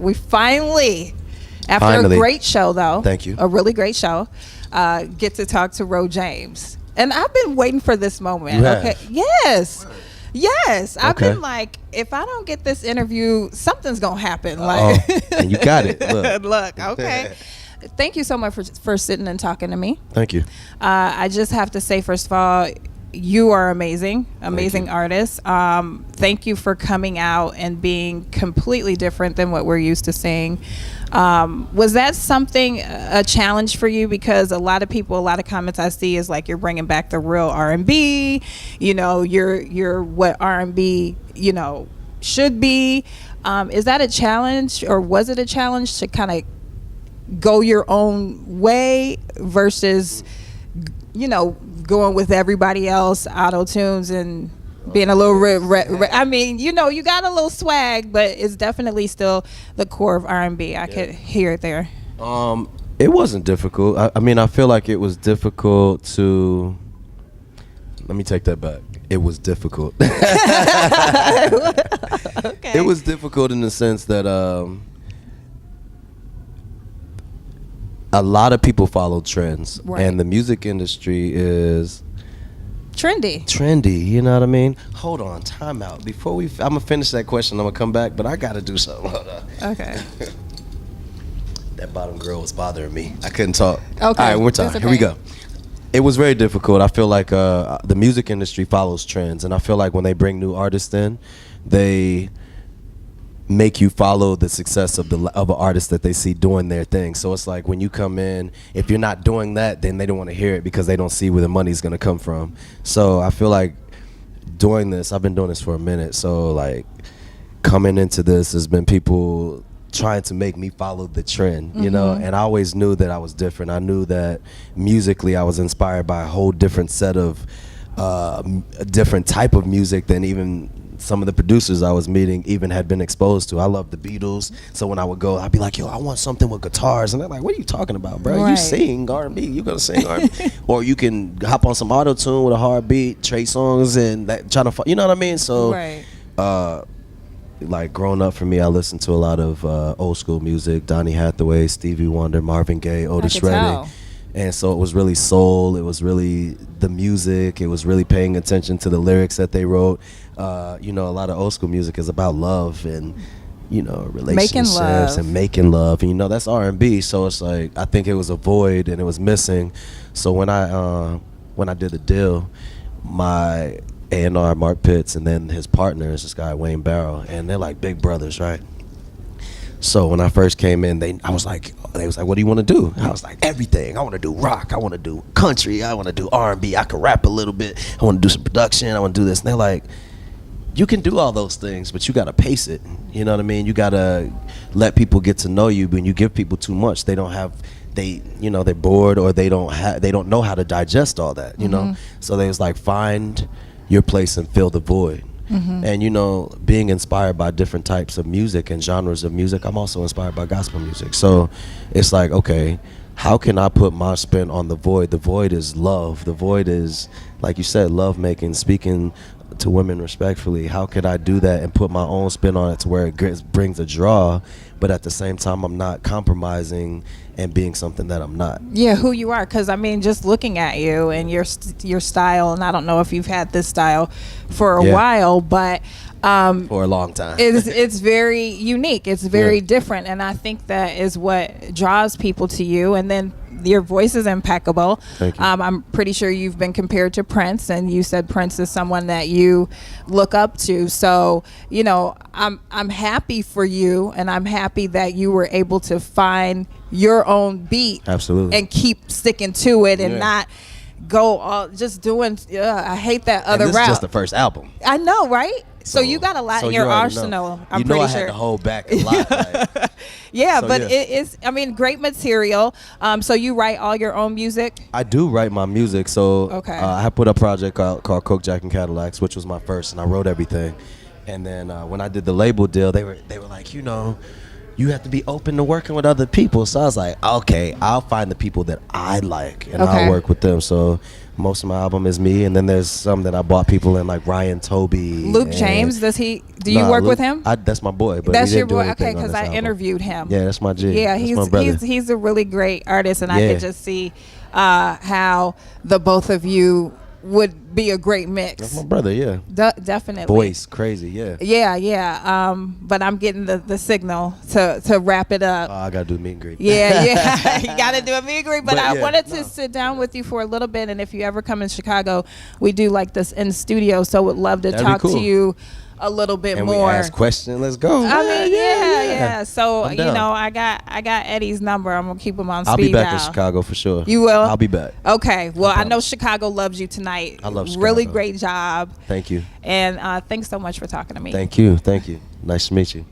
we finally, after a great show though. Thank you. A really great show. Get to talk to Ro James. And I've been waiting for this moment. Okay. Yes. Yes. I've been like, if I don't get this interview, something's going to happen. Like, and you got it. Look, okay. Thank you so much for sitting and talking to me. Thank you. I just have to say, first of all, you are amazing artist. Thank you for coming out and being completely different than what we're used to seeing. Was that something, a challenge for you? Because a lot of comments I see is like, you're bringing back the real R&B, you're what R&B, should be. Is that a challenge, or was it a challenge to kind of go your own way versus, going with everybody else, auto tunes and being a little I mean, you got a little swag, but it's definitely still the core of R&B. I could hear it there. It wasn't difficult. I mean, I feel like it was difficult to. Let me take that back. It was difficult. Okay. It was difficult in the sense that a lot of people follow trends, right. And the music industry is trendy, you know what I mean? Hold on, time out. Before I'm gonna finish that question, I'm gonna come back, but I gotta do something. Hold on. Okay. That bottom girl was bothering me. I couldn't talk. Okay. All right, we're time. Okay. Here we go. It was very difficult. I feel like the music industry follows trends, and I feel like when they bring new artists in, they make you follow the success of an artist that they see doing their thing. So it's like when you come in, if you're not doing that, then they don't want to hear it because they don't see where the money's going to come from. So I feel like doing this, I've been doing this for a minute. So like coming into this has been people trying to make me follow the trend, you know, and I always knew that I was different. I knew that musically I was inspired by a whole different set of a different type of music than even some of the producers I was meeting even had been exposed to. I love the Beatles, so when I would go, I'd be like, yo, I want something with guitars, and they're like, what are you talking about, bro? Right. You sing R&B, you gonna sing R&B, or you can hop on some auto tune with a hard beat, Trey songs, and that trying to, you know what I mean? So, like growing up for me, I listened to a lot of old school music, Donny Hathaway, Stevie Wonder, Marvin Gaye, Otis Redding. And so it was really soul, it was really the music, it was really paying attention to the lyrics that they wrote. You know, a lot of old school music is about love and, you know, relationships and making love. And, you know, that's R&B. So it's like, I think it was a void and it was missing. So when I did the deal, my A&R, Mark Pitts, and then his partner is this guy, Wayne Barrow, and they're like big brothers, right? So when I first came in, they was like, what do you want to do? I was like, everything. I want to do rock. I want to do country. I want to do R&B. I can rap a little bit. I want to do some production. I want to do this. And they're like, you can do all those things, but you got to pace it. You know what I mean? You got to let people get to know you. When you give people too much, they're bored, or they don't know how to digest all that, you know? So they was like, find your place and fill the void. And, you know, being inspired by different types of music and genres of music, I'm also inspired by gospel music. So it's like, okay, how can I put my spin on the void? The void is love. The void is, like you said, love making, speaking to women respectfully. How could I do that and put my own spin on it to where it brings a draw, but at the same time I'm not compromising and being something that I'm not? Yeah, who you are. Because I mean, just looking at you and your style, and I don't know if you've had this style for a while, but for a long time. It's very unique. It's very different, and I think that is what draws people to you. And then your voice is impeccable. Thank you. I'm pretty sure you've been compared to Prince, and you said Prince is someone that you look up to. So, you know, I'm happy for you, and I'm happy that you were able to find your own beat. Absolutely. And keep sticking to it and not go all just doing I hate that other and this route. is just the first album. I know, right? So you got a lot in your arsenal. Know. I'm you know pretty I sure. had to hold back a lot. Like, it is. I mean, great material. So you write all your own music? I do write my music. So I put a project called Coke, Jack, and Cadillacs, which was my first, and I wrote everything. And then when I did the label deal, they were like, you know, you have to be open to working with other people. So I was like, okay, I'll find the people that I like and Okay. I'll work with them. So most of my album is me, and then there's some that I bought people in, like Ryan Toby. Luke and- James, do you Nah, work Luke- with him? That's my boy. But That's we your didn't do boy. anything Okay, on because this I album. interviewed him. Yeah, that's my G. Yeah, that's my brother. he's a really great artist, and I Yeah. could just see how the both of you would be a great mix. That's my brother. Yeah. Definitely. Voice crazy. Yeah. Yeah. But I'm getting the signal to wrap it up. I gotta do meet and greet. Yeah. You got to do a meet and greet. But I yeah, wanted to sit down with you for a little bit. And if you ever come in Chicago, we do like this in studio. So would love to That'd be talk cool. to you a little bit And more. we ask questions. Let's go. I mean, yeah. So I'm you down. know, I got Eddie's number. I'm gonna keep him on I'll speed be back dial. in Chicago for sure. You will? I'll be back. Okay. Well, I know promise. Chicago loves you tonight. I love Really Chicago. great job. Thank you. And thanks so much for talking to me. Thank you. Thank you. Nice to meet you.